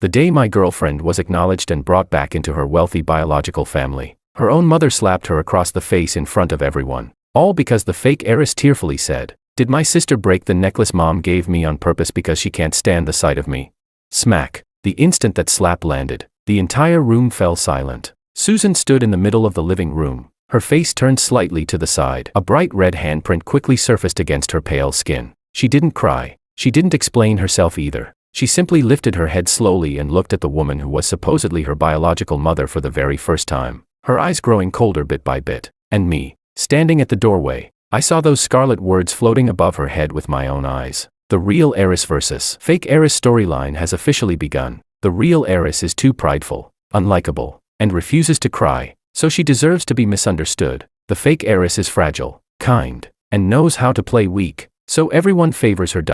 The day my girlfriend was acknowledged and brought back into her wealthy biological family, her own mother slapped her across the face in front of everyone. All because the fake heiress tearfully said, "Did my sister break the necklace Mom gave me on purpose because she can't stand the sight of me?" Smack. The instant that slap landed, the entire room fell silent. Susan stood in the middle of the living room, her face turned slightly to the side. A bright red handprint quickly surfaced against her pale skin. She didn't cry. She didn't explain herself either. She simply lifted her head slowly and looked at the woman who was supposedly her biological mother for the very first time, her eyes growing colder bit by bit. And me, standing at the doorway, I saw those scarlet words floating above her head with my own eyes. The real heiress versus fake heiress storyline has officially begun. The real heiress is too prideful, unlikable, and refuses to cry, so she deserves to be misunderstood. The fake heiress is fragile, kind, and knows how to play weak, so everyone favors her.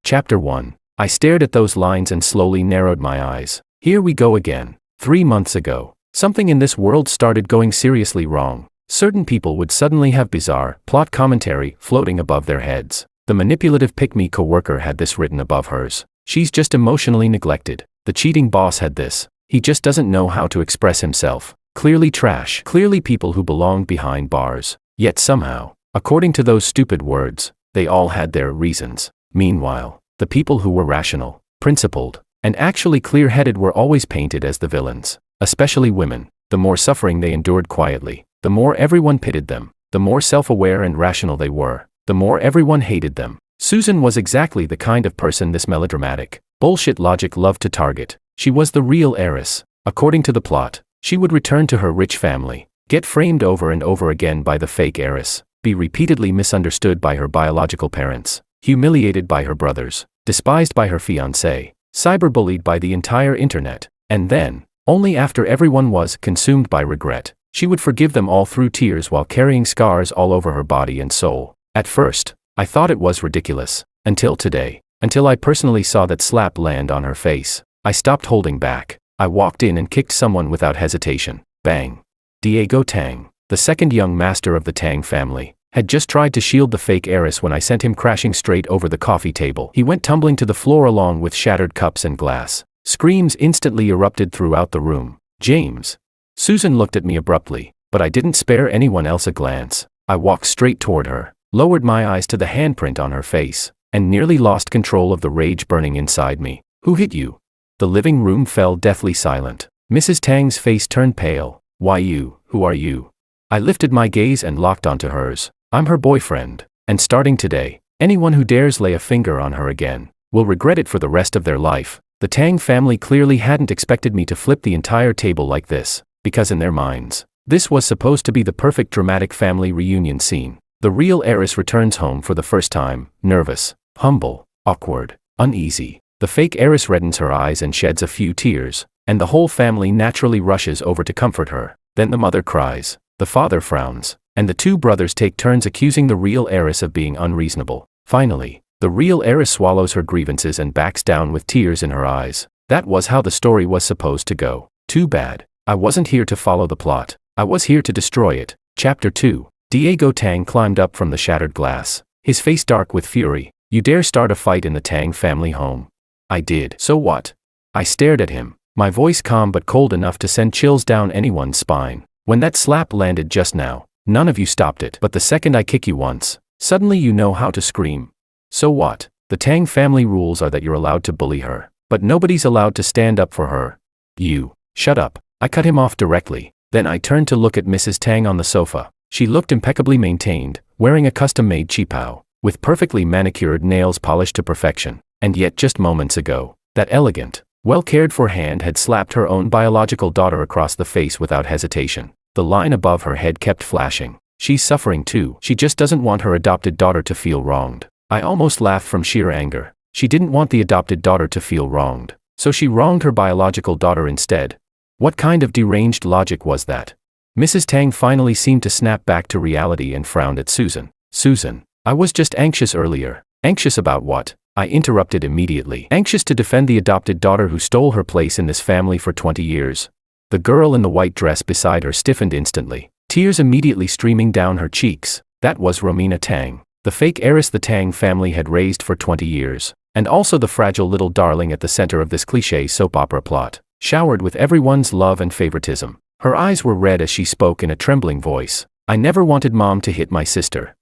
Chapter 1. I stared at those lines and slowly narrowed my eyes. Here we go again. 3 months ago, something in this world started going seriously wrong. Certain people would suddenly have bizarre, plot commentary floating above their heads. The manipulative pick-me coworker had this written above hers. "She's just emotionally neglected." The cheating boss had this. "He just doesn't know how to express himself." Clearly trash. Clearly people who belonged behind bars. Yet somehow, according to those stupid words, they all had their reasons. Meanwhile, the people who were rational, principled, and actually clear-headed were always painted as the villains. Especially women. The more suffering they endured quietly, the more everyone pitied them. The more self-aware and rational they were, the more everyone hated them. Susan was exactly the kind of person this melodramatic, bullshit logic loved to target. She was the real heiress. According to the plot, she would return to her rich family, get framed over and over again by the fake heiress, be repeatedly misunderstood by her biological parents, humiliated by her brothers, despised by her fiancé, cyberbullied by the entire internet, and then, only after everyone was consumed by regret, she would forgive them all through tears while carrying scars all over her body and soul. At first, I thought it was ridiculous, until today, until I personally saw that slap land on her face. I stopped holding back. I walked in and kicked someone without hesitation. Bang. Diego Tang, the second young master of the Tang family, had just tried to shield the fake heiress when I sent him crashing straight over the coffee table. He went tumbling to the floor along with shattered cups and glass. Screams instantly erupted throughout the room. "James." Susan looked at me abruptly, but I didn't spare anyone else a glance. I walked straight toward her, lowered my eyes to the handprint on her face, and nearly lost control of the rage burning inside me. "Who hit you?" The living room fell deathly silent. Mrs. Tang's face turned pale. "Why you? Who are you?" I lifted my gaze and locked onto hers. "I'm her boyfriend, and starting today, anyone who dares lay a finger on her again will regret it for the rest of their life." The Tang family clearly hadn't expected me to flip the entire table like this, because in their minds, this was supposed to be the perfect dramatic family reunion scene. The real heiress returns home for the first time, nervous, humble, awkward, uneasy. The fake heiress reddens her eyes and sheds a few tears, and the whole family naturally rushes over to comfort her. Then the mother cries, the father frowns, and the two brothers take turns accusing the real heiress of being unreasonable. Finally, the real heiress swallows her grievances and backs down with tears in her eyes. That was how the story was supposed to go. Too bad. I wasn't here to follow the plot. I was here to destroy it. Chapter 2. Diego Tang climbed up from the shattered glass, his face dark with fury. "You dare start a fight in the Tang family home?" I did. "So what?" I stared at him, my voice calm but cold enough to send chills down anyone's spine. "When that slap landed just now, none of you stopped it. But the second I kick you once, suddenly you know how to scream. So what? The Tang family rules are that you're allowed to bully her, but nobody's allowed to stand up for her." "You." "Shut up." I cut him off directly. Then I turned to look at Mrs. Tang on the sofa. She looked impeccably maintained, wearing a custom-made qipao, with perfectly manicured nails polished to perfection. And yet just moments ago, that elegant, well-cared-for hand had slapped her own biological daughter across the face without hesitation. The line above her head kept flashing. "She's suffering too. She just doesn't want her adopted daughter to feel wronged." I almost laughed from sheer anger. She didn't want the adopted daughter to feel wronged, so she wronged her biological daughter instead. What kind of deranged logic was that? Mrs. Tang finally seemed to snap back to reality and frowned at Susan. "Susan, I was just anxious earlier." "Anxious about what?" I interrupted immediately. "Anxious to defend the adopted daughter who stole her place in this family for 20 years. The girl in the white dress beside her stiffened instantly, tears immediately streaming down her cheeks. That was Romina Tang, the fake heiress the Tang family had raised for 20 years. And also the fragile little darling at the center of this cliché soap opera plot, showered with everyone's love and favoritism. Her eyes were red as she spoke in a trembling voice. I never wanted Mom to hit my sister.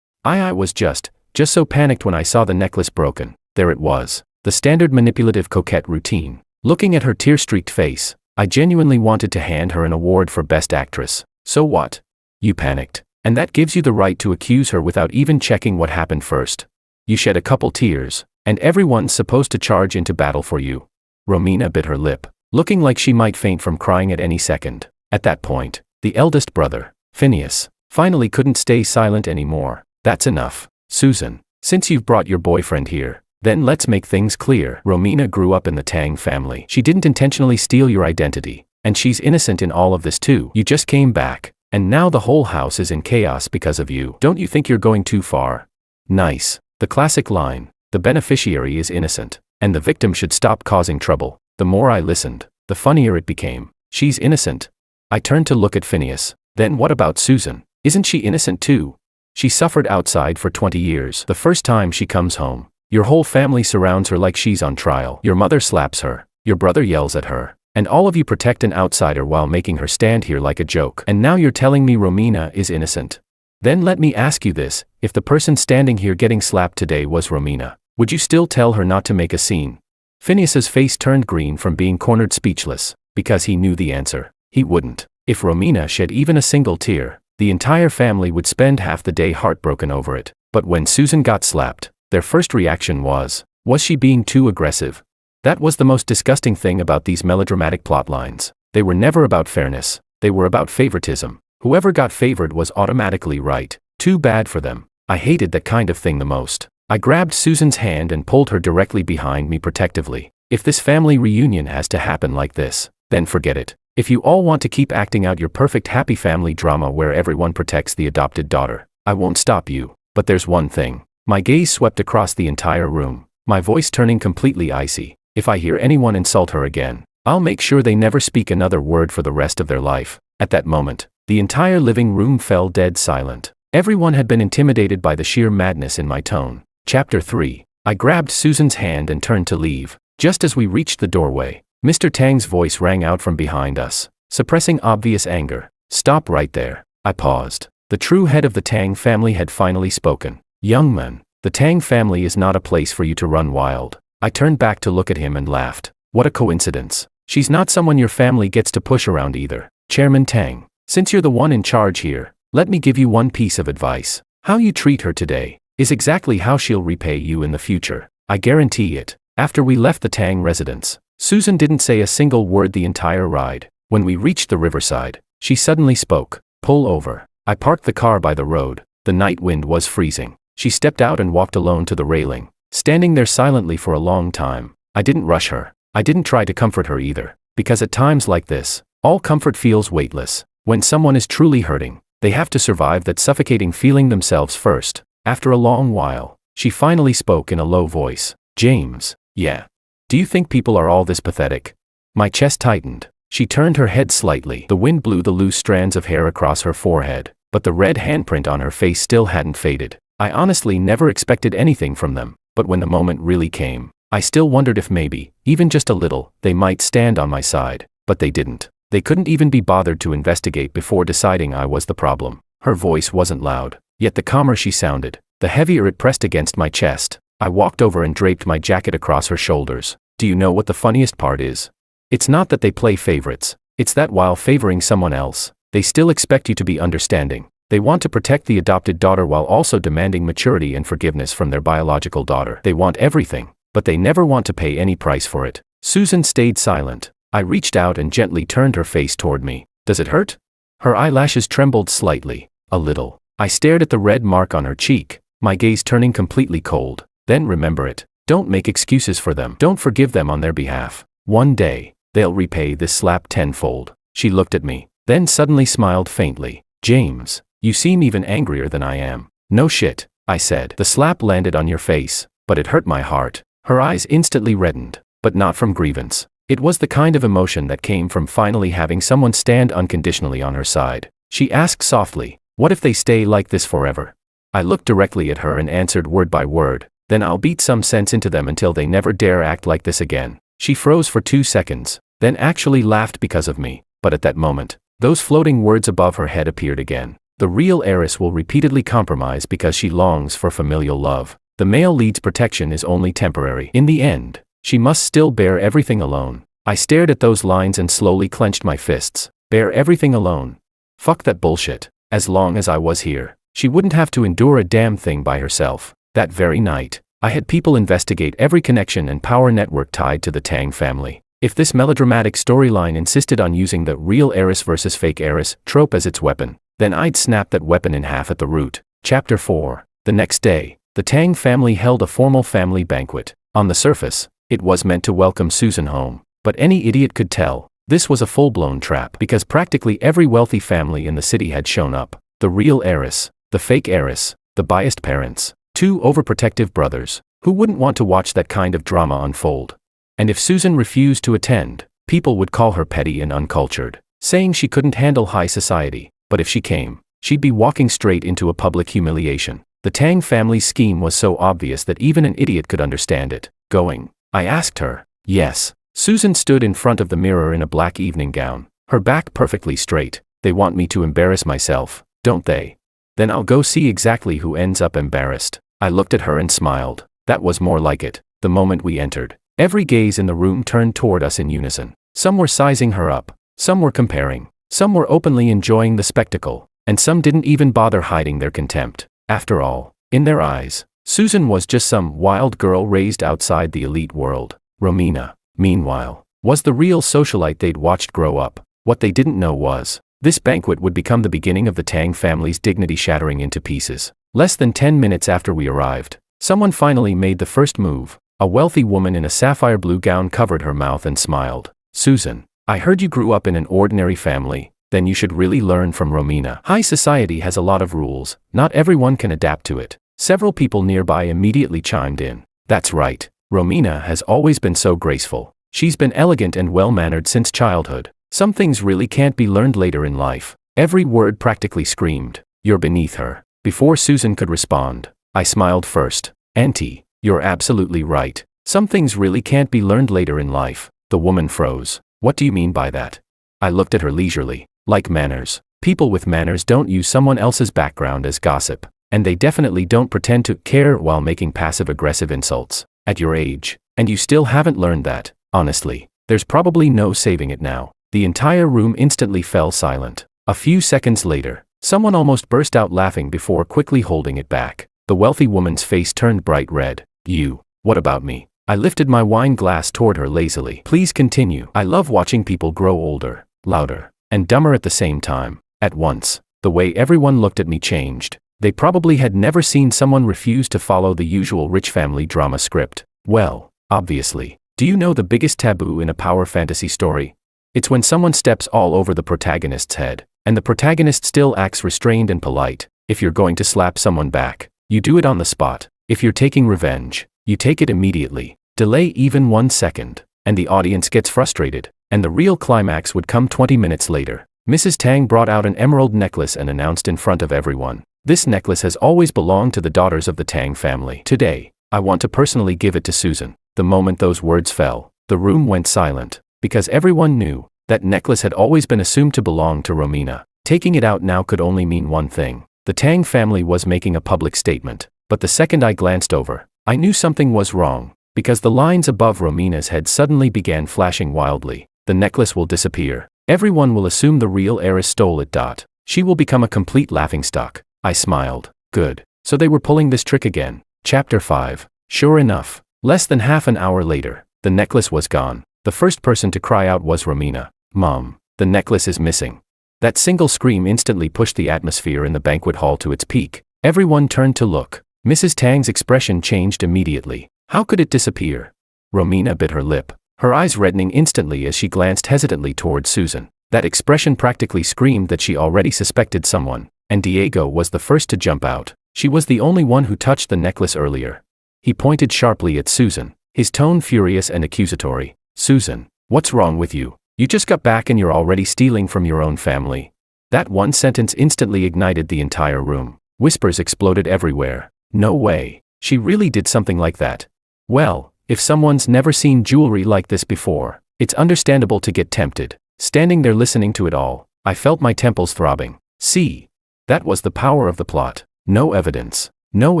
I was just so panicked when I saw the necklace broken. There it was. The standard manipulative coquette routine. Looking at her tear-streaked face, I genuinely wanted to hand her an award for Best Actress. So what? You panicked. And that gives you the right to accuse her without even checking what happened first. You shed a couple tears, and everyone's supposed to charge into battle for you. Romina bit her lip, looking like she might faint from crying at any second. At that point, the eldest brother, Phineas, finally couldn't stay silent anymore. That's enough. Susan, since you've brought your boyfriend here, then let's make things clear. Romina grew up in the Tang family. She didn't intentionally steal your identity, and she's innocent in all of this too. You just came back, and now the whole house is in chaos because of you. Don't you think you're going too far? Nice. The classic line, the beneficiary is innocent, and the victim should stop causing trouble. The more I listened, the funnier it became. She's innocent. I turned to look at Phineas. Then what about Susan? Isn't she innocent too? She suffered outside for 20 years. The first time she comes home, your whole family surrounds her like she's on trial. Your mother slaps her, your brother yells at her, and all of you protect an outsider while making her stand here like a joke. And now you're telling me Romina is innocent. Then let me ask you this, if the person standing here getting slapped today was Romina, would you still tell her not to make a scene? Phineas's face turned green from being cornered speechless, because he knew the answer. He wouldn't. If Romina shed even a single tear, the entire family would spend half the day heartbroken over it. But when Susan got slapped, their first reaction was she being too aggressive? That was the most disgusting thing about these melodramatic plotlines. They were never about fairness, they were about favoritism. Whoever got favored was automatically right. Too bad for them. I hated that kind of thing the most. I grabbed Susan's hand and pulled her directly behind me protectively. If this family reunion has to happen like this, then forget it. If you all want to keep acting out your perfect happy family drama where everyone protects the adopted daughter, I won't stop you. But there's one thing. My gaze swept across the entire room, my voice turning completely icy. If I hear anyone insult her again, I'll make sure they never speak another word for the rest of their life. At that moment, the entire living room fell dead silent. Everyone had been intimidated by the sheer madness in my tone. Chapter 3. I grabbed Susan's hand and turned to leave. Just as we reached the doorway, Mr. Tang's voice rang out from behind us, suppressing obvious anger. Stop right there. I paused. The true head of the Tang family had finally spoken. Young man, the Tang family is not a place for you to run wild. I turned back to look at him and laughed. What a coincidence. She's not someone your family gets to push around either. Chairman Tang, since you're the one in charge here, let me give you one piece of advice. How you treat her today is exactly how she'll repay you in the future. I guarantee it. After we left the Tang residence, Susan didn't say a single word the entire ride. When we reached the riverside, she suddenly spoke. Pull over. I parked the car by the road. The night wind was freezing. She stepped out and walked alone to the railing, standing there silently for a long time. I didn't rush her. I didn't try to comfort her either, because at times like this, all comfort feels weightless. When someone is truly hurting, they have to survive that suffocating feeling themselves first. After a long while, she finally spoke in a low voice. James, yeah. Do you think people are all this pathetic? My chest tightened. She turned her head slightly. The wind blew the loose strands of hair across her forehead, but the red handprint on her face still hadn't faded. I honestly never expected anything from them, but when the moment really came, I still wondered if maybe, even just a little, they might stand on my side. But they didn't. They couldn't even be bothered to investigate before deciding I was the problem. Her voice wasn't loud, yet the calmer she sounded, the heavier it pressed against my chest. I walked over and draped my jacket across her shoulders. Do you know what the funniest part is? It's not that they play favorites. It's that while favoring someone else, they still expect you to be understanding. They want to protect the adopted daughter while also demanding maturity and forgiveness from their biological daughter. They want everything, but they never want to pay any price for it. Susan stayed silent. I reached out and gently turned her face toward me. Does it hurt? Her eyelashes trembled slightly. A little. I stared at the red mark on her cheek, my gaze turning completely cold. Then remember it. Don't make excuses for them. Don't forgive them on their behalf. One day, they'll repay this slap tenfold. She looked at me, then suddenly smiled faintly. James, you seem even angrier than I am. No shit, I said. The slap landed on your face, but it hurt my heart. Her eyes instantly reddened, but not from grievance. It was the kind of emotion that came from finally having someone stand unconditionally on her side. She asked softly, what if they stay like this forever? I looked directly at her and answered word by word. Then I'll beat some sense into them until they never dare act like this again. She froze for 2 seconds, then actually laughed because of me. But at that moment, those floating words above her head appeared again. The real heiress will repeatedly compromise because she longs for familial love. The male lead's protection is only temporary. In the end, she must still bear everything alone. I stared at those lines and slowly clenched my fists. Bear everything alone. Fuck that bullshit. As long as I was here, she wouldn't have to endure a damn thing by herself. That very night, I had people investigate every connection and power network tied to the Tang family. If this melodramatic storyline insisted on using the real heiress versus fake heiress trope as its weapon, then I'd snap that weapon in half at the root. Chapter 4. The next day, the Tang family held a formal family banquet. On the surface, it was meant to welcome Susan home, but any idiot could tell this was a full-blown trap because practically every wealthy family in the city had shown up. The real heiress, the fake heiress, the biased parents, 2 overprotective brothers, who wouldn't want to watch that kind of drama unfold. And if Susan refused to attend, people would call her petty and uncultured, saying she couldn't handle high society. But if she came, she'd be walking straight into a public humiliation. The Tang family's scheme was so obvious that even an idiot could understand it. Going? I asked her. Yes. Susan stood in front of the mirror in a black evening gown, her back perfectly straight. They want me to embarrass myself, don't they? Then I'll go see exactly who ends up embarrassed. I looked at her and smiled. That was more like it. The moment we entered, every gaze in the room turned toward us in unison. Some were sizing her up, some were comparing, some were openly enjoying the spectacle, and some didn't even bother hiding their contempt. After all, in their eyes, Susan was just some wild girl raised outside the elite world. Romina, meanwhile, was the real socialite they'd watched grow up. What they didn't know was, this banquet would become the beginning of the Tang family's dignity shattering into pieces. Less than 10 minutes after we arrived, someone finally made the first move. A wealthy woman in a sapphire blue gown covered her mouth and smiled. Susan, I heard you grew up in an ordinary family. Then you should really learn from Romina. High society has a lot of rules. Not everyone can adapt to it. Several people nearby immediately chimed in. That's right. Romina has always been so graceful. She's been elegant and well-mannered since childhood. Some things really can't be learned later in life. Every word practically screamed, you're beneath her. Before Susan could respond, I smiled first. Auntie, you're absolutely right. Some things really can't be learned later in life. The woman froze. What do you mean by that? I looked at her leisurely. Like manners. People with manners don't use someone else's background as gossip, and they definitely don't pretend to care while making passive-aggressive insults. At your age, and you still haven't learned that, honestly, there's probably no saving it now. The entire room instantly fell silent. A few seconds later, someone almost burst out laughing before quickly holding it back. The wealthy woman's face turned bright red. You, what about me? I lifted my wine glass toward her lazily. Please continue. I love watching people grow older, louder, and dumber at the same time. At once, the way everyone looked at me changed. They probably had never seen someone refuse to follow the usual rich family drama script. Well, obviously. Do you know the biggest taboo in a power fantasy story? It's when someone steps all over the protagonist's head, and the protagonist still acts restrained and polite. If you're going to slap someone back, you do it on the spot. If you're taking revenge, you take it immediately. Delay even 1 second, and the audience gets frustrated, and the real climax would come 20 minutes later. Mrs. Tang brought out an emerald necklace and announced in front of everyone, this necklace has always belonged to the daughters of the Tang family. Today, I want to personally give it to Susan. The moment those words fell, the room went silent, because everyone knew that necklace had always been assumed to belong to Romina. Taking it out now could only mean one thing. The Tang family was making a public statement, but the second I glanced over, I knew something was wrong, because the lines above Romina's head suddenly began flashing wildly. The necklace will disappear. Everyone will assume the real heiress stole it. She will become a complete laughingstock. I smiled. Good. So they were pulling this trick again. Chapter 5. Sure enough, less than half an hour later, the necklace was gone. The first person to cry out was Romina. Mom, the necklace is missing. That single scream instantly pushed the atmosphere in the banquet hall to its peak. Everyone turned to look. Mrs. Tang's expression changed immediately. How could it disappear? Romina bit her lip, her eyes reddening instantly as she glanced hesitantly toward Susan. That expression practically screamed that she already suspected someone, and Diego was the first to jump out. She was the only one who touched the necklace earlier. He pointed sharply at Susan, his tone furious and accusatory. Susan, what's wrong with you? You just got back and you're already stealing from your own family. That one sentence instantly ignited the entire room. Whispers exploded everywhere. No way. She really did something like that. Well, if someone's never seen jewelry like this before, it's understandable to get tempted. Standing there listening to it all, I felt my temples throbbing. See? That was the power of the plot. No evidence. No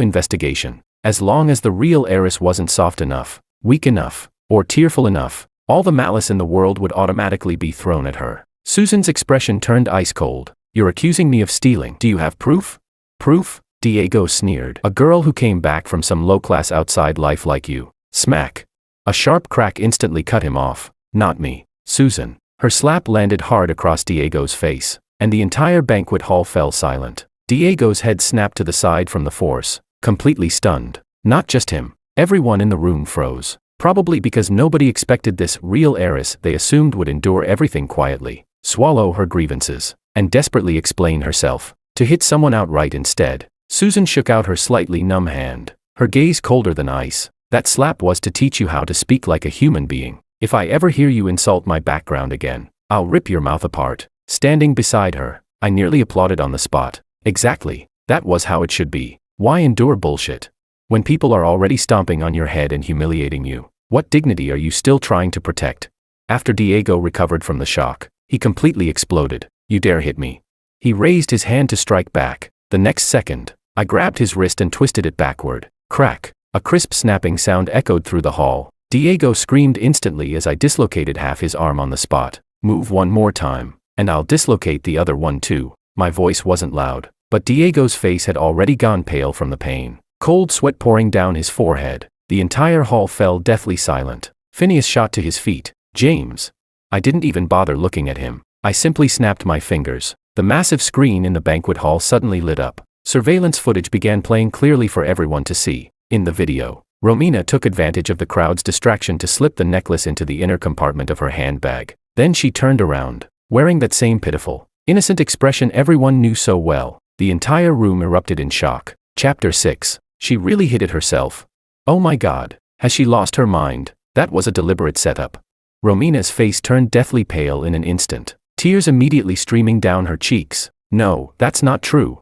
investigation. As long as the real heiress wasn't soft enough, weak enough, or tearful enough, all the malice in the world would automatically be thrown at her. Susan's expression turned ice cold. You're accusing me of stealing. Do you have proof? Proof? Diego sneered. A girl who came back from some low-class outside life like you. Smack. A sharp crack instantly cut him off. Not me, Susan. Her slap landed hard across Diego's face, and the entire banquet hall fell silent. Diego's head snapped to the side from the force, completely stunned. Not just him. Everyone in the room froze. Probably because nobody expected this real heiress they assumed would endure everything quietly, swallow her grievances, and desperately explain herself, to hit someone outright instead. Susan shook out her slightly numb hand, her gaze colder than ice. That slap was to teach you how to speak like a human being. If I ever hear you insult my background again, I'll rip your mouth apart. Standing beside her, I nearly applauded on the spot. Exactly, that was how it should be. Why endure bullshit? When people are already stomping on your head and humiliating you, what dignity are you still trying to protect? After Diego recovered from the shock, he completely exploded. You dare hit me? He raised his hand to strike back. The next second, I grabbed his wrist and twisted it backward. Crack. A crisp snapping sound echoed through the hall. Diego screamed instantly as I dislocated half his arm on the spot. Move one more time, and I'll dislocate the other one too. My voice wasn't loud, but Diego's face had already gone pale from the pain. Cold sweat pouring down his forehead. The entire hall fell deathly silent. Phineas shot to his feet. James. I didn't even bother looking at him. I simply snapped my fingers. The massive screen in the banquet hall suddenly lit up. Surveillance footage began playing clearly for everyone to see. In the video, Romina took advantage of the crowd's distraction to slip the necklace into the inner compartment of her handbag. Then she turned around, wearing that same pitiful, innocent expression everyone knew so well. The entire room erupted in shock. Chapter 6. She really hit it herself. Oh my God, has she lost her mind? That was a deliberate setup. Romina's face turned deathly pale in an instant, tears immediately streaming down her cheeks. No, that's not true.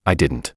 I didn't.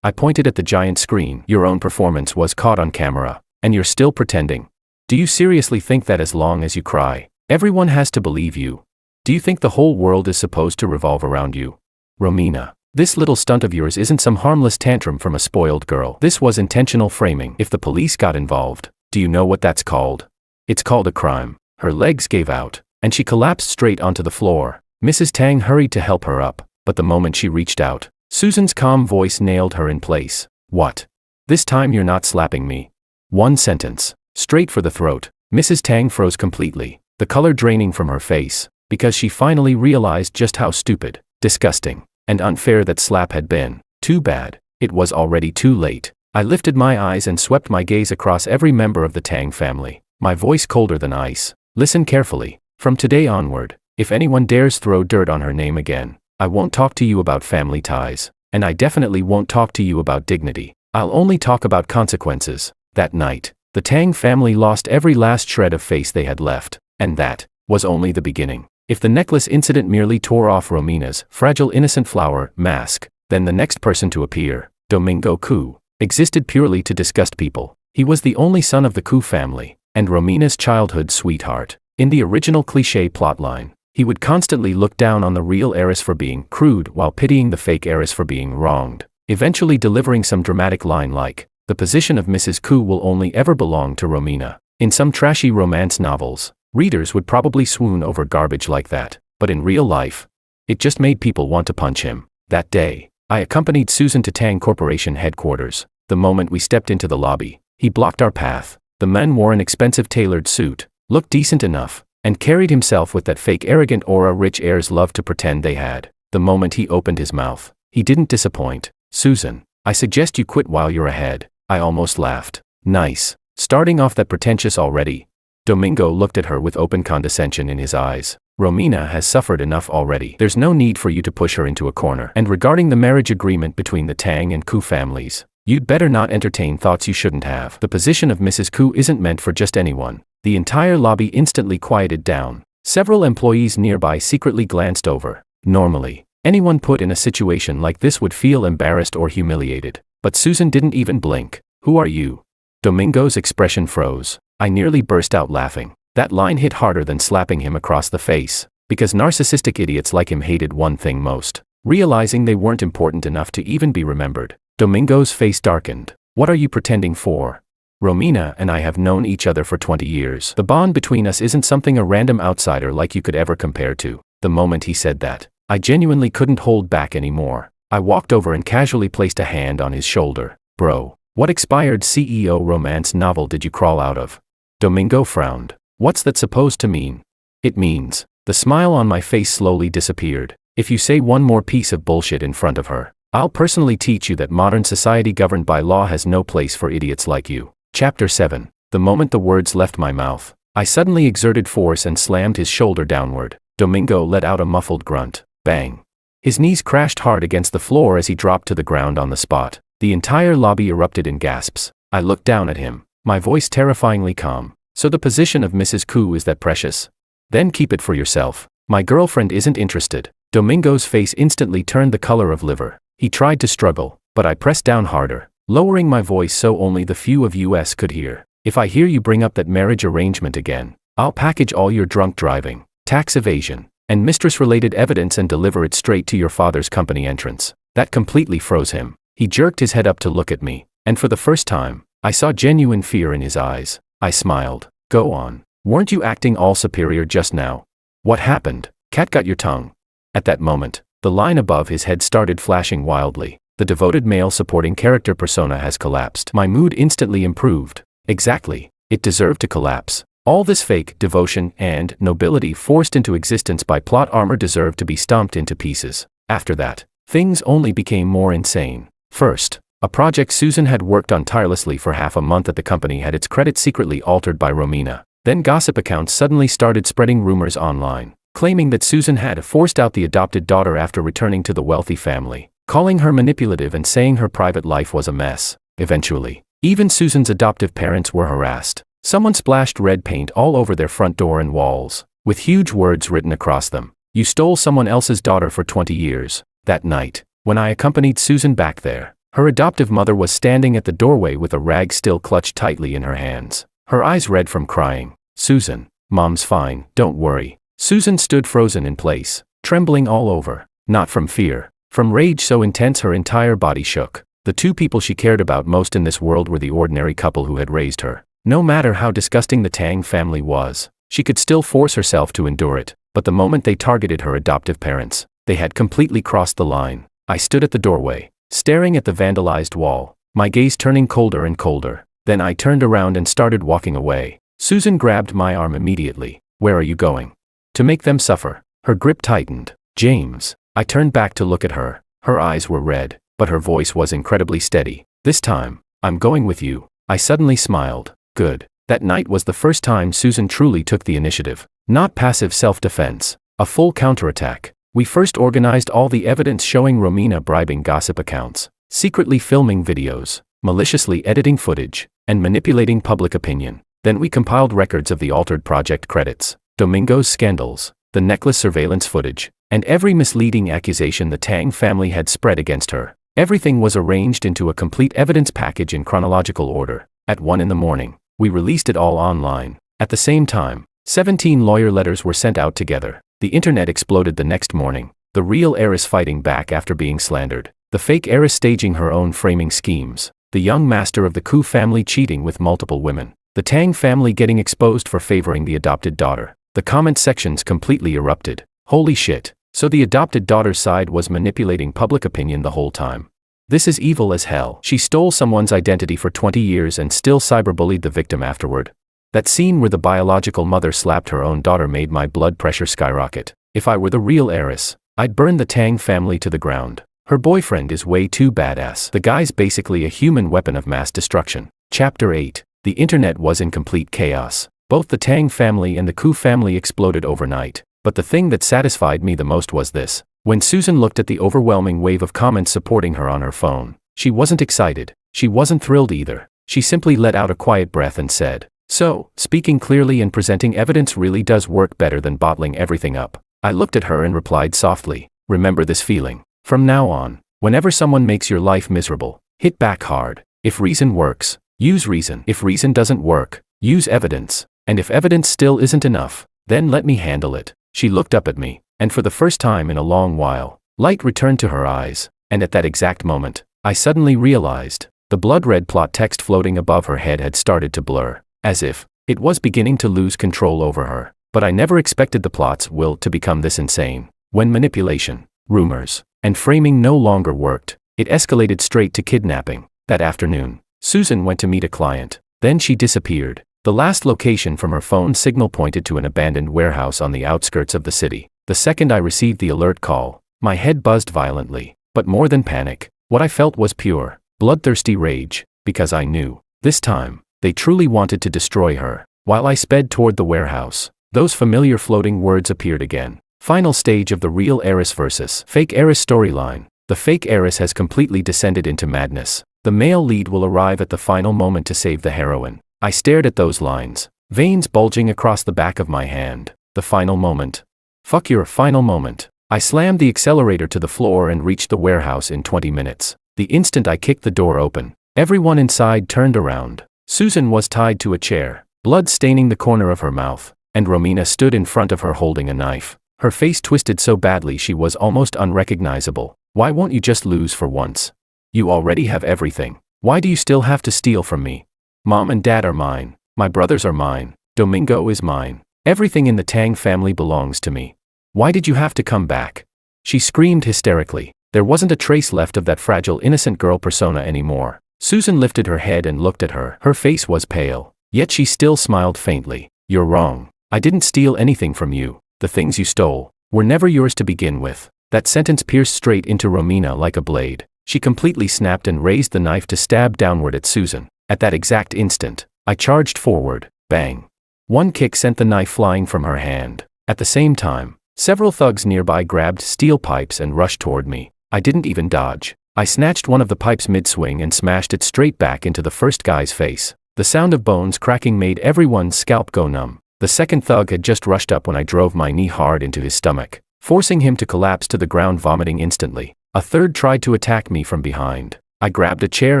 I pointed at the giant screen. Your own performance was caught on camera, and you're still pretending. Do you seriously think that as long as you cry, everyone has to believe you? Do you think the whole world is supposed to revolve around you? Romina, this little stunt of yours isn't some harmless tantrum from a spoiled girl. This was intentional framing. If the police got involved, do you know what that's called? It's called a crime. Her legs gave out, and she collapsed straight onto the floor. Mrs. Tang hurried to help her up, but the moment she reached out, Susan's calm voice nailed her in place. What? This time you're not slapping me. One sentence. Straight for the throat. Mrs. Tang froze completely, the color draining from her face, because she finally realized just how stupid, disgusting, and unfair that slap had been. Too bad. It was already too late. I lifted my eyes and swept my gaze across every member of the Tang family, my voice colder than ice. Listen carefully. From today onward, if anyone dares throw dirt on her name again, I won't talk to you about family ties, and I definitely won't talk to you about dignity. I'll only talk about consequences. That night, the Tang family lost every last shred of face they had left, and that was only the beginning. If the necklace incident merely tore off Romina's fragile innocent flower mask, then the next person to appear, Domingo Ku, existed purely to disgust people. He was the only son of the Ku family, and Romina's childhood sweetheart. In the original cliché plotline, he would constantly look down on the real heiress for being crude while pitying the fake heiress for being wronged, eventually delivering some dramatic line like, "The position of Mrs. Ku will only ever belong to Romina." In some trashy romance novels, readers would probably swoon over garbage like that, but in real life, it just made people want to punch him. That day, I accompanied Susan to Tang Corporation headquarters. The moment we stepped into the lobby, he blocked our path. The man wore an expensive tailored suit, looked decent enough, and carried himself with that fake arrogant aura rich heirs love to pretend they had. The moment he opened his mouth, he didn't disappoint. "Susan, I suggest you quit while you're ahead." I almost laughed. Nice. Starting off that pretentious already. Domingo looked at her with open condescension in his eyes. Romina has suffered enough already. There's no need for you to push her into a corner. And regarding the marriage agreement between the Tang and Ku families, you'd better not entertain thoughts you shouldn't have. The position of Mrs. Ku isn't meant for just anyone. The entire lobby instantly quieted down. Several employees nearby secretly glanced over. Normally, anyone put in a situation like this would feel embarrassed or humiliated. But Susan didn't even blink. "Who are you?" Domingo's expression froze. I nearly burst out laughing. That line hit harder than slapping him across the face, because narcissistic idiots like him hated one thing most: realizing they weren't important enough to even be remembered. Domingo's face darkened. "What are you pretending for? Romina and I have known each other for 20 years. The bond between us isn't something a random outsider like you could ever compare to." The moment he said that, I genuinely couldn't hold back anymore. I walked over and casually placed a hand on his shoulder. "Bro, what expired CEO romance novel did you crawl out of?" Domingo frowned. "What's that supposed to mean?" "It means," the smile on my face slowly disappeared, "if you say one more piece of bullshit in front of her, I'll personally teach you that modern society governed by law has no place for idiots like you." Chapter 7. The moment the words left my mouth, I suddenly exerted force and slammed his shoulder downward. Domingo let out a muffled grunt. Bang. His knees crashed hard against the floor as he dropped to the ground on the spot. The entire lobby erupted in gasps. I looked down at him, my voice terrifyingly calm. "So the position of Mrs. Koo is that precious? Then keep it for yourself. My girlfriend isn't interested." Domingo's face instantly turned the color of liver. He tried to struggle, but I pressed down harder, lowering my voice so only the few of us could hear. "If I hear you bring up that marriage arrangement again, I'll package all your drunk driving, tax evasion, and mistress-related evidence and deliver it straight to your father's company entrance." That completely froze him. He jerked his head up to look at me, and for the first time, I saw genuine fear in his eyes. I smiled. "Go on. Weren't you acting all superior just now? What happened? Cat got your tongue." At that moment, the line above his head started flashing wildly. "The devoted male supporting character persona has collapsed." My mood instantly improved. Exactly. It deserved to collapse. All this fake devotion and nobility forced into existence by plot armor deserved to be stomped into pieces. After that, things only became more insane. First, a project Susan had worked on tirelessly for half a month at the company had its credit secretly altered by Romina. Then gossip accounts suddenly started spreading rumors online, claiming that Susan had forced out the adopted daughter after returning to the wealthy family, calling her manipulative and saying her private life was a mess. Eventually, even Susan's adoptive parents were harassed. Someone splashed red paint all over their front door and walls, with huge words written across them. "You stole someone else's daughter for 20 years. That night, when I accompanied Susan back there, her adoptive mother was standing at the doorway with a rag still clutched tightly in her hands, her eyes red from crying. "Susan, Mom's fine, don't worry." Susan stood frozen in place, trembling all over, not from fear, from rage so intense her entire body shook. The two people she cared about most in this world were the ordinary couple who had raised her. No matter how disgusting the Tang family was, she could still force herself to endure it, but the moment they targeted her adoptive parents, they had completely crossed the line. I stood at the doorway, staring at the vandalized wall, my gaze turning colder and colder. Then I turned around and started walking away. Susan grabbed my arm immediately. "Where are you going?" "To make them suffer." Her grip tightened. "James." I turned back to look at her. Her eyes were red, but her voice was incredibly steady. "This time, I'm going with you." I suddenly smiled. Good. That night was the first time Susan truly took the initiative. Not passive self-defense, a full counterattack. We first organized all the evidence showing Romina bribing gossip accounts, secretly filming videos, maliciously editing footage, and manipulating public opinion. Then we compiled records of the altered project credits, Domingo's scandals, the necklace surveillance footage, and every misleading accusation the Tang family had spread against her. Everything was arranged into a complete evidence package in chronological order. At 1 a.m, we released it all online. At the same time, 17 lawyer letters were sent out together. The internet exploded the next morning. The real heiress fighting back after being slandered. The fake heiress staging her own framing schemes. The young master of the Koo family cheating with multiple women. The Tang family getting exposed for favoring the adopted daughter. The comment sections completely erupted. Holy shit. So the adopted daughter's side was manipulating public opinion the whole time. This is evil as hell. She stole someone's identity for 20 years and still cyberbullied the victim afterward. That scene where the biological mother slapped her own daughter made my blood pressure skyrocket. If I were the real heiress, I'd burn the Tang family to the ground. Her boyfriend is way too badass. The guy's basically a human weapon of mass destruction. Chapter 8. The internet was in complete chaos. Both the Tang family and the Koo family exploded overnight. But the thing that satisfied me the most was this. When Susan looked at the overwhelming wave of comments supporting her on her phone, she wasn't excited. She wasn't thrilled either. She simply let out a quiet breath and said, "So, speaking clearly and presenting evidence really does work better than bottling everything up." I looked at her and replied softly, "Remember this feeling. From now on, whenever someone makes your life miserable, Hit back hard. If reason works, use reason. If reason doesn't work, use evidence. And if evidence still isn't enough, then let me handle it. She looked up at me, and for the first time in a long while, light returned to her eyes, and at that exact moment, I suddenly realized, the blood-red plot text floating above her head had started to blur, as if it was beginning to lose control over her. But I never expected the plot's will to become this insane. When manipulation, rumors, and framing no longer worked, it escalated straight to kidnapping. That afternoon, Susan went to meet a client. Then she disappeared. The last location from her phone signal pointed to an abandoned warehouse on the outskirts of the city. The second I received the alert call, my head buzzed violently. But more than panic, what I felt was pure, bloodthirsty rage, because I knew, this time, they truly wanted to destroy her. While I sped toward the warehouse, those familiar floating words appeared again. Final stage of the real heiress versus fake heiress storyline. The fake heiress has completely descended into madness. The male lead will arrive at the final moment to save the heroine. I stared at those lines, veins bulging across the back of my hand. The final moment. Fuck your final moment. I slammed the accelerator to the floor and reached the warehouse in 20 minutes. The instant I kicked the door open, everyone inside turned around. Susan was tied to a chair, blood staining the corner of her mouth, and Romina stood in front of her holding a knife. Her face twisted so badly she was almost unrecognizable. Why won't you just lose for once? You already have everything. Why do you still have to steal from me? Mom and Dad are mine. My brothers are mine. Domingo is mine. Everything in the Tang family belongs to me. Why did you have to come back? She screamed hysterically. There wasn't a trace left of that fragile innocent girl persona anymore. Susan lifted her head and looked at her. Her face was pale, yet she still smiled faintly. You're wrong. I didn't steal anything from you. The things you stole were never yours to begin with. That sentence pierced straight into Romina like a blade. She completely snapped and raised the knife to stab downward at Susan. At that exact instant, I charged forward. Bang. One kick sent the knife flying from her hand. At the same time, several thugs nearby grabbed steel pipes and rushed toward me. I didn't even dodge. I snatched one of the pipes mid-swing and smashed it straight back into the first guy's face. The sound of bones cracking made everyone's scalp go numb. The second thug had just rushed up when I drove my knee hard into his stomach, forcing him to collapse to the ground, vomiting instantly. A third tried to attack me from behind. I grabbed a chair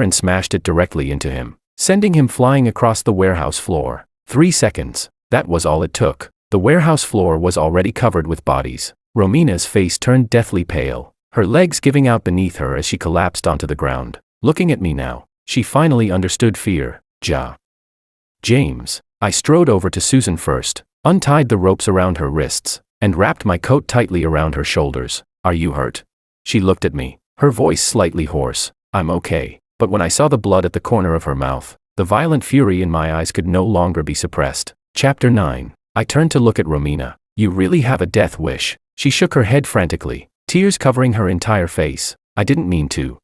and smashed it directly into him, sending him flying across the warehouse floor. 3 seconds. That was all it took. The warehouse floor was already covered with bodies. Romina's face turned deathly pale, her legs giving out beneath her as she collapsed onto the ground. Looking at me now, she finally understood fear. James. I strode over to Susan first, untied the ropes around her wrists, and wrapped my coat tightly around her shoulders. Are you hurt? She looked at me, her voice slightly hoarse. I'm okay. But when I saw the blood at the corner of her mouth, the violent fury in my eyes could no longer be suppressed. Chapter 9. I turned to look at Romina. You really have a death wish. She shook her head frantically, tears covering her entire face. I didn't mean to.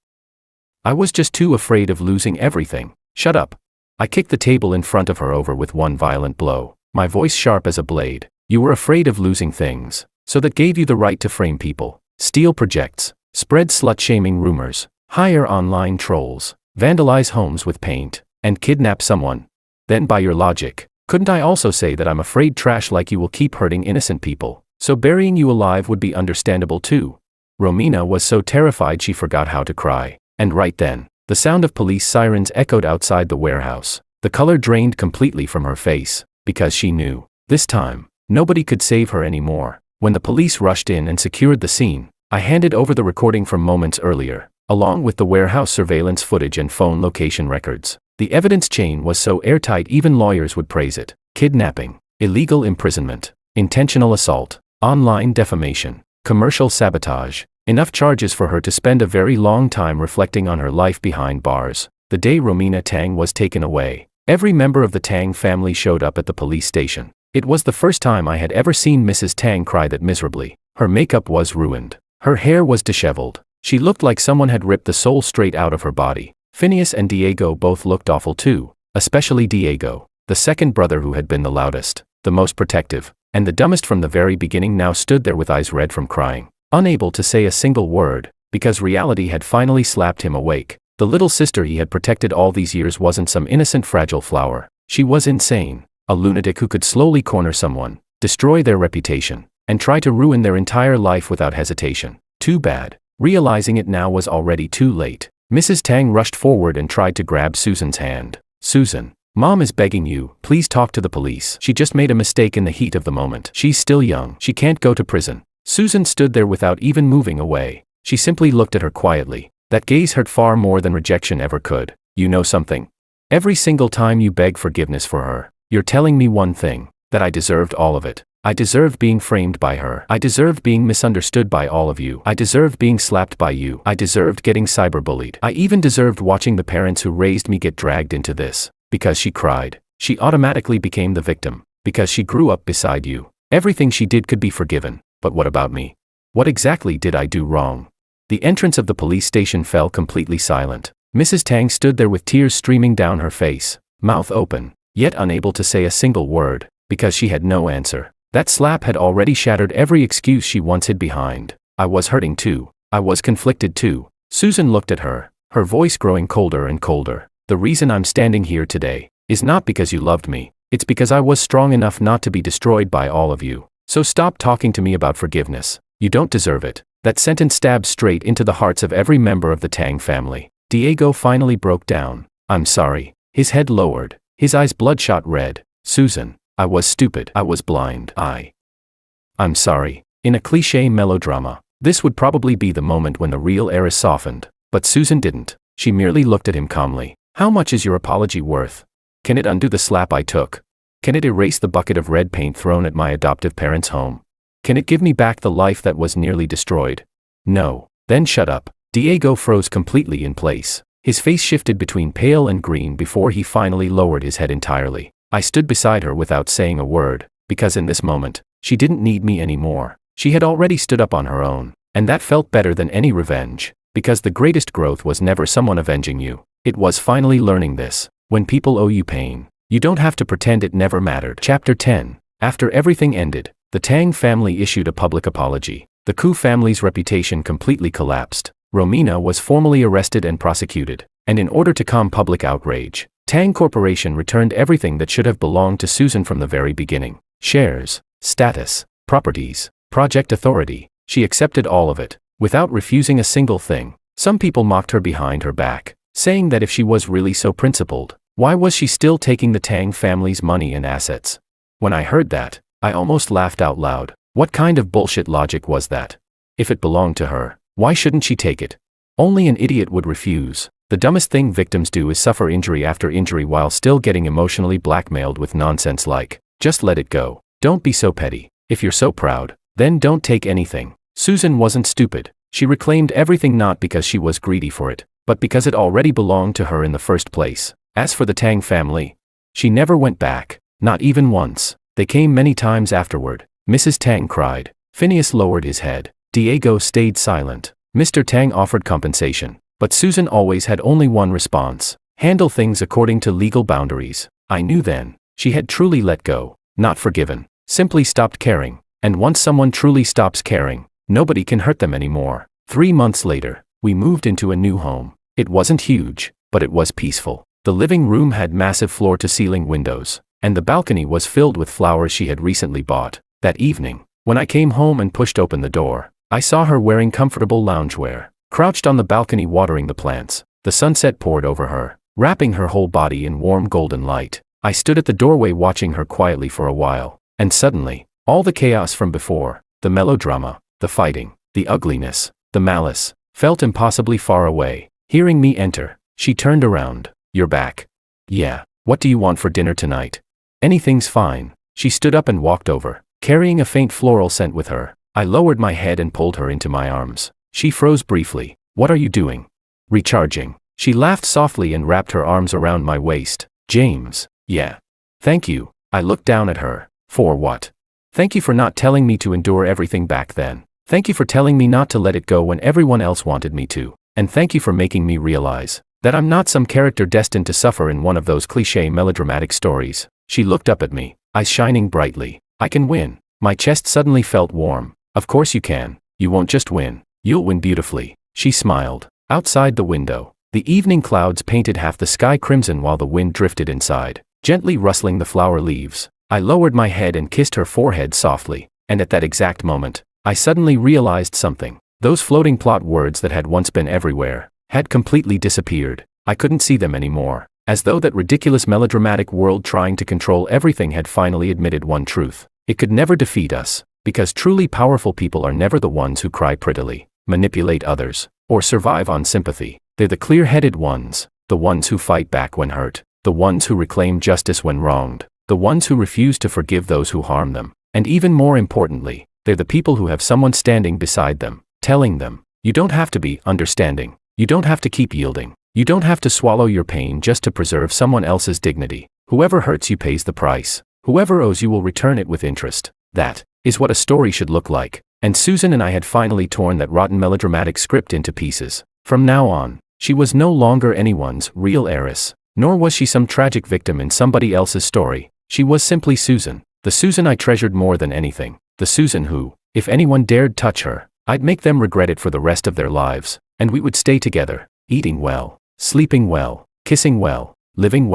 I was just too afraid of losing everything. Shut up. I kicked the table in front of her over with one violent blow, my voice sharp as a blade. You were afraid of losing things, so that gave you the right to frame people, steal projects, spread slut-shaming rumors, hire online trolls, vandalize homes with paint, and kidnap someone. Then by your logic, couldn't I also say that I'm afraid trash like you will keep hurting innocent people, so burying you alive would be understandable too? Romina was so terrified she forgot how to cry, and right then, the sound of police sirens echoed outside the warehouse. The color drained completely from her face, because she knew, this time, nobody could save her anymore. When the police rushed in and secured the scene, I handed over the recording from moments earlier, along with the warehouse surveillance footage and phone location records. The evidence chain was so airtight even lawyers would praise it. Kidnapping, illegal imprisonment, intentional assault, online defamation, commercial sabotage. Enough charges for her to spend a very long time reflecting on her life behind bars. The day Romina Tang was taken away, every member of the Tang family showed up at the police station. It was the first time I had ever seen Mrs. Tang cry that miserably. Her makeup was ruined. Her hair was disheveled. She looked like someone had ripped the soul straight out of her body. Phineas and Diego both looked awful too, especially Diego, the second brother who had been the loudest, the most protective, and the dumbest from the very beginning, now stood there with eyes red from crying, unable to say a single word, because reality had finally slapped him awake. The little sister he had protected all these years wasn't some innocent fragile flower. She was insane, a lunatic who could slowly corner someone, destroy their reputation, and try to ruin their entire life without hesitation. Too bad. Realizing it now was already too late. Mrs. Tang rushed forward and tried to grab Susan's hand. Susan, Mom is begging you, please talk to the police. She just made a mistake in the heat of the moment. She's still young. She can't go to prison. Susan stood there without even moving away. She simply looked at her quietly. That gaze hurt far more than rejection ever could. You know something? Every single time you beg forgiveness for her, you're telling me one thing, that I deserved all of it. I deserved being framed by her. I deserved being misunderstood by all of you. I deserved being slapped by you. I deserved getting cyberbullied. I even deserved watching the parents who raised me get dragged into this. Because she cried, she automatically became the victim. Because she grew up beside you, everything she did could be forgiven. But what about me? What exactly did I do wrong? The entrance of the police station fell completely silent. Mrs. Tang stood there with tears streaming down her face, mouth open, yet unable to say a single word, because she had no answer. That slap had already shattered every excuse she once hid behind. I was hurting too. I was conflicted too. Susan looked at her, her voice growing colder and colder. The reason I'm standing here today is not because you loved me. It's because I was strong enough not to be destroyed by all of you. So stop talking to me about forgiveness. You don't deserve it. That sentence stabbed straight into the hearts of every member of the Tang family. Diego finally broke down. I'm sorry. His head lowered, his eyes bloodshot red. Susan, I was stupid. I was blind. I'm sorry. In a cliché melodrama, this would probably be the moment when the real heiress softened. But Susan didn't. She merely looked at him calmly. How much is your apology worth? Can it undo the slap I took? Can it erase the bucket of red paint thrown at my adoptive parents' home? Can it give me back the life that was nearly destroyed? No. Then shut up. Diego froze completely in place. His face shifted between pale and green before he finally lowered his head entirely. I stood beside her without saying a word, because in this moment, she didn't need me anymore. She had already stood up on her own, and that felt better than any revenge, because the greatest growth was never someone avenging you. It was finally learning this. When people owe you pain, you don't have to pretend it never mattered. Chapter 10. After everything ended, the Tang family issued a public apology. The Ku family's reputation completely collapsed. Romina was formally arrested and prosecuted, and in order to calm public outrage, Tang Corporation returned everything that should have belonged to Susan from the very beginning. Shares, status, properties, project authority. She accepted all of it, without refusing a single thing. Some people mocked her behind her back, saying that if she was really so principled, why was she still taking the Tang family's money and assets? When I heard that, I almost laughed out loud. What kind of bullshit logic was that? If it belonged to her, why shouldn't she take it? Only an idiot would refuse. The dumbest thing victims do is suffer injury after injury while still getting emotionally blackmailed with nonsense like, just let it go. Don't be so petty. If you're so proud, then don't take anything. Susan wasn't stupid. She reclaimed everything not because she was greedy for it, but because it already belonged to her in the first place. As for the Tang family, she never went back, not even once. They came many times afterward. Mrs. Tang cried. Phineas lowered his head. Diego stayed silent. Mr. Tang offered compensation, but Susan always had only one response. Handle things according to legal boundaries. I knew then. She had truly let go, not forgiven, simply stopped caring. And once someone truly stops caring, nobody can hurt them anymore. 3 months later, we moved into a new home. It wasn't huge, but it was peaceful. The living room had massive floor-to-ceiling windows, and the balcony was filled with flowers she had recently bought. That evening, when I came home and pushed open the door, I saw her wearing comfortable loungewear, crouched on the balcony watering the plants. The sunset poured over her, wrapping her whole body in warm golden light. I stood at the doorway watching her quietly for a while, and suddenly, all the chaos from before, the melodrama, the fighting, the ugliness, the malice, felt impossibly far away. Hearing me enter, she turned around. You're back. Yeah. What do you want for dinner tonight? Anything's fine. She stood up and walked over, carrying a faint floral scent with her. I lowered my head and pulled her into my arms. She froze briefly. What are you doing? Recharging. She laughed softly and wrapped her arms around my waist. James. Yeah. Thank you. I looked down at her. For what? Thank you for not telling me to endure everything back then. Thank you for telling me not to let it go when everyone else wanted me to. And thank you for making me realize that I'm not some character destined to suffer in one of those cliché melodramatic stories. She looked up at me, eyes shining brightly. I can win. My chest suddenly felt warm. Of course you can. You won't just win. You'll win beautifully. She smiled. Outside the window, the evening clouds painted half the sky crimson while the wind drifted inside, gently rustling the flower leaves. I lowered my head and kissed her forehead softly, and at that exact moment, I suddenly realized something. Those floating plot words that had once been everywhere had completely disappeared. I couldn't see them anymore. As though that ridiculous melodramatic world trying to control everything had finally admitted one truth. It could never defeat us, because truly powerful people are never the ones who cry prettily, manipulate others, or survive on sympathy. They're the clear-headed ones, the ones who fight back when hurt, the ones who reclaim justice when wronged, the ones who refuse to forgive those who harm them. And even more importantly, they're the people who have someone standing beside them, telling them, you don't have to be understanding, you don't have to keep yielding. You don't have to swallow your pain just to preserve someone else's dignity. Whoever hurts you pays the price. Whoever owes you will return it with interest. That is what a story should look like. And Susan and I had finally torn that rotten melodramatic script into pieces. From now on, she was no longer anyone's real heiress, nor was she some tragic victim in somebody else's story. She was simply Susan, the Susan I treasured more than anything, the Susan who, if anyone dared touch her, I'd make them regret it for the rest of their lives, and we would stay together, eating well, sleeping well, kissing well, living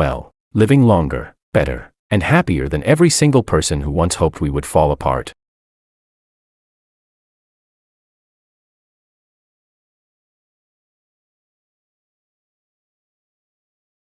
longer, better, and happier than every single person who once hoped we would fall apart.